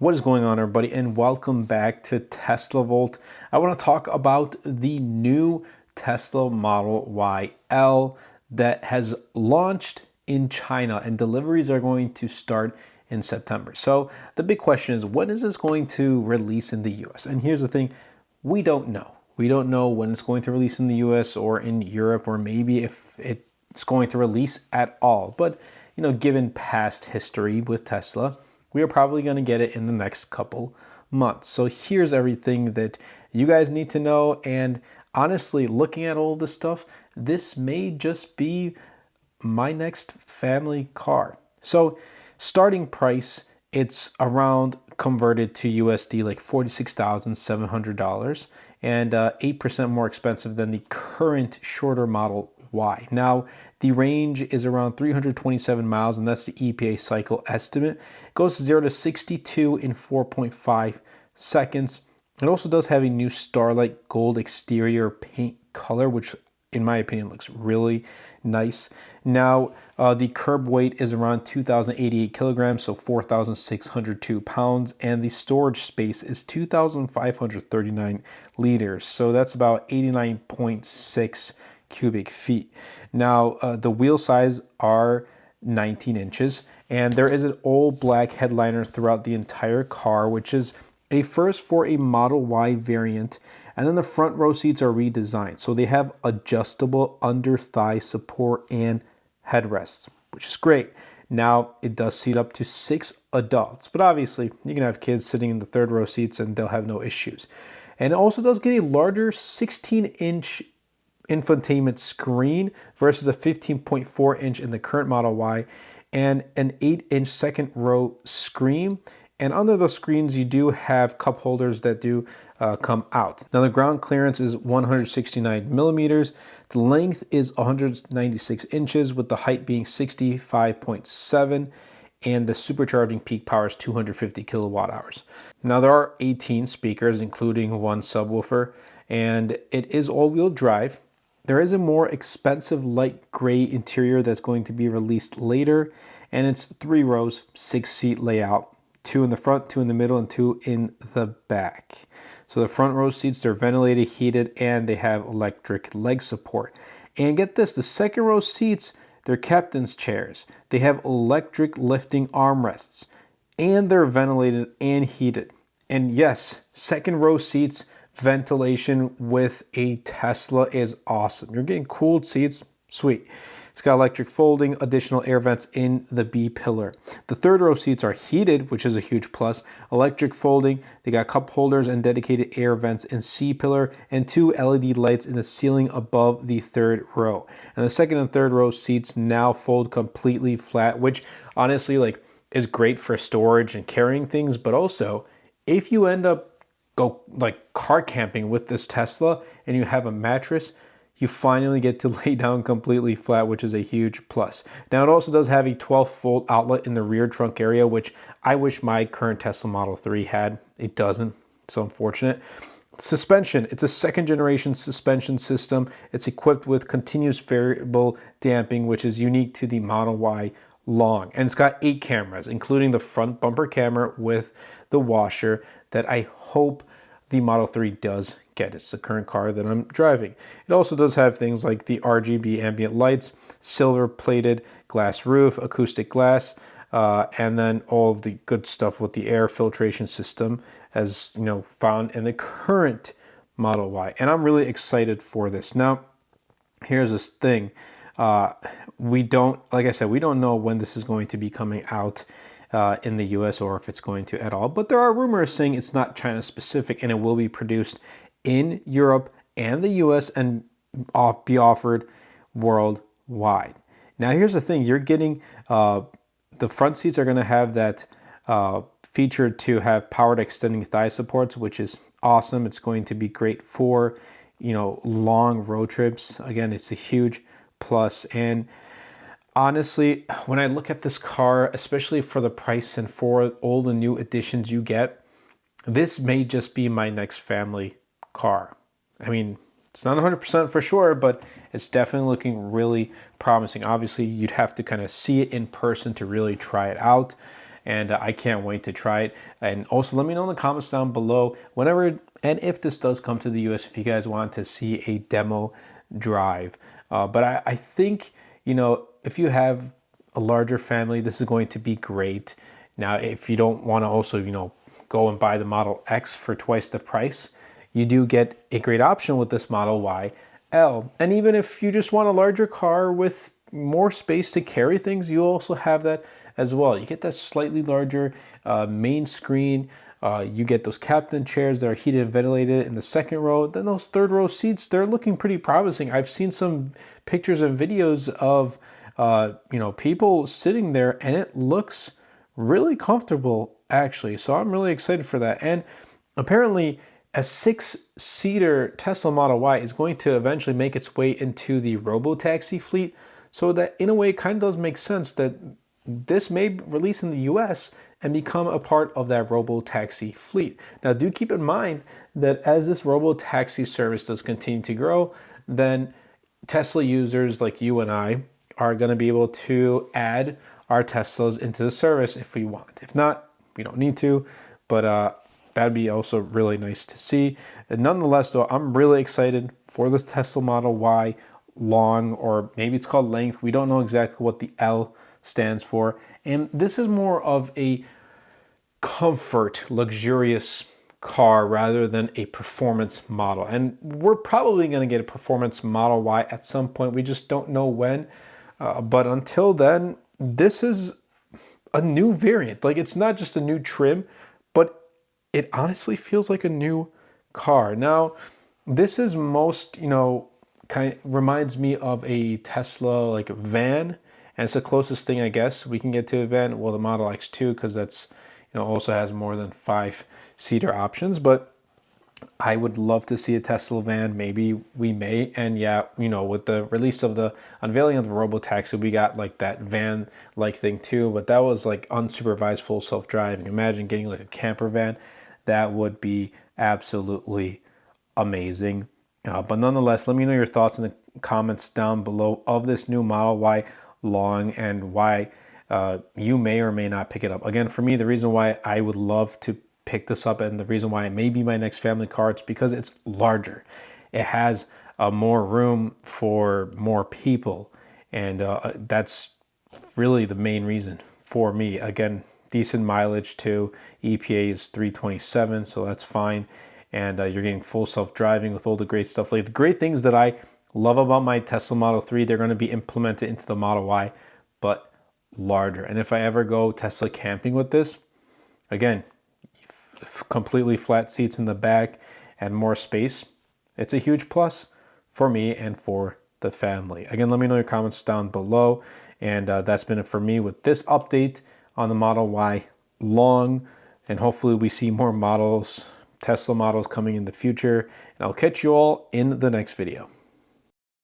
What is going on, everybody, and welcome back to Tesla Volt. I want to talk about the new Tesla Model Y L that has launched in China, and deliveries are going to start in September. So the big question is, when is this going to release in the US? And here's the thing, we don't know. We don't know when it's going to release in the US or in Europe, or maybe if it's going to release at all. But given past history with Tesla, we are probably going to get it in the next couple months. So here's everything that you guys need to know. And honestly, looking at all this stuff, this may just be my next family car. So starting price, it's around, converted to USD, like $46,700, and 8% more expensive than the current shorter Model Y. Now, the range is around 327 miles, and that's the EPA cycle estimate. It goes 0 to 62 in 4.5 seconds. It also does have a new Starlight Gold exterior paint color, which in my opinion looks really nice. Now, the curb weight is around 2,088 kilograms, so 4,602 pounds, and the storage space is 2,539 liters, so that's about 89.6 cubic feet. Now, the wheel size are 19 inches, and there is an all black headliner throughout the entire car, which is a first for a Model Y variant. And then the front row seats are redesigned, so they have adjustable under thigh support and headrests, which is great. Now, it does seat up to 6 adults, but obviously you can have kids sitting in the third row seats and they'll have no issues. And it also does get a larger 16-inch infotainment screen versus a 15.4-inch in the current Model Y, and an 8-inch second row screen. And under the screens, you do have cup holders that do come out. Now, the ground clearance is 169 millimeters. The length is 196 inches, with the height being 65.7, and the supercharging peak power is 250 kilowatt hours. Now, there are 18 speakers, including one subwoofer, and it is all-wheel drive. There is a more expensive light gray interior that's going to be released later, and it's 3 rows, 6-seat layout. 2 in the front, 2 in the middle, and 2 in the back. So the front row seats, they're ventilated, heated, and they have electric leg support. And get this, the second row seats, they're captain's chairs. They have electric lifting armrests, and they're ventilated and heated. And yes, second row seats, ventilation with a Tesla is awesome. You're getting cooled seats, sweet. It's got electric folding, additional air vents in the B pillar. The third row seats are heated, which is a huge plus. Electric folding, they got cup holders and dedicated air vents in C pillar, and 2 LED lights in the ceiling above the third row. And the second and third row seats now fold completely flat, which honestly is great for storage and carrying things, but also if you end up car camping with this Tesla and you have a mattress, you finally get to lay down completely flat, which is a huge plus. Now, it also does have a 12-volt outlet in the rear trunk area, which I wish my current Tesla Model 3 had. It doesn't, so unfortunate. Suspension, it's a second-generation suspension system. It's equipped with continuous variable damping, which is unique to the Model Y Long. And it's got 8 cameras, including the front bumper camera with the washer that I hope the Model 3 does get. It's the current car that I'm driving. It also does have things like the RGB ambient lights, silver-plated glass roof, acoustic glass, and then all of the good stuff with the air filtration system, as found in the current Model Y. And I'm really excited for this. Now, here's this thing. We don't, like I said, we don't know when this is going to be coming out in the US, or if it's going to at all. But there are rumors saying it's not China specific, and it will be produced in Europe and the US and be offered worldwide. Now, here's the thing. You're getting, the front seats are going to have that feature to have powered extending thigh supports, which is awesome. It's going to be great for, long road trips. Again, it's a huge plus. And honestly, when I look at this car, especially for the price and for all the new additions you get, this may just be my next family car. I mean, it's not 100% for sure, but it's definitely looking really promising. Obviously, you'd have to kind of see it in person to really try it out. and I can't wait to try it. And also let me know in the comments down below whenever and if this does come to the US, if you guys want to see a demo drive. But I think, you know, if you have a larger family, this is going to be great. Now, if you don't want to also, you know, go and buy the Model X for twice the price, you do get a great option with this Model Y L. And even if you just want a larger car with more space to carry things, you also have that as well. You get that slightly larger main screen. You get those captain chairs that are heated and ventilated in the second row. Then those third row seats, they're looking pretty promising. I've seen some pictures and videos of you know, people sitting there, and it looks really comfortable actually. So I'm really excited for that. And apparently a 6-seater Tesla Model Y is going to eventually make its way into the robotaxi fleet. So that in a way, it kind of does make sense that this may release in the US and become a part of that robotaxi fleet. Now, do keep in mind that as this robotaxi service does continue to grow, then Tesla users like you and I are going to be able to add our Teslas into the service if we want. If not, we don't need to, but that'd be also really nice to see. And nonetheless, though, I'm really excited for this Tesla Model Y long, or maybe it's called length. We don't know exactly what the L stands for. And this is more of a comfort, luxurious car rather than a performance model. And we're probably going to get a performance Model Y at some point. We just don't know when. But until then, this is a new variant. Like, it's not just a new trim, but it honestly feels like a new car. Now, this is most, you know, kind of reminds me of a Tesla like van, and it's the closest thing I guess we can get to a van. Well, the Model X2, because that's, you know, also has more than 5-seater options, but I would love to see a Tesla van. Maybe we may. And yeah, you know, with the release of the unveiling of the robotaxi, we got like that van like thing too, but that was like unsupervised full self-driving. Imagine getting like a camper van. That would be absolutely amazing. But nonetheless, let me know your thoughts in the comments down below of this new Model Y long, and why you may or may not pick it up. Again, for me, the reason why I would love to pick this up, and the reason why it may be my next family car, it's because it's larger. It has more room for more people, and that's really the main reason for me. Again, decent mileage too. EPA is 327, so that's fine. And you're getting full self-driving with all the great stuff. Like the great things that I love about my Tesla Model 3, they're going to be implemented into the Model Y, but larger. And if I ever go Tesla camping with this, again, completely flat seats in the back and more space, it's a huge plus for me and for the family. Again, let me know your comments down below. And that's been it for me with this update on the Model Y long. And hopefully we see more models, Tesla models coming in the future. And I'll catch you all in the next video.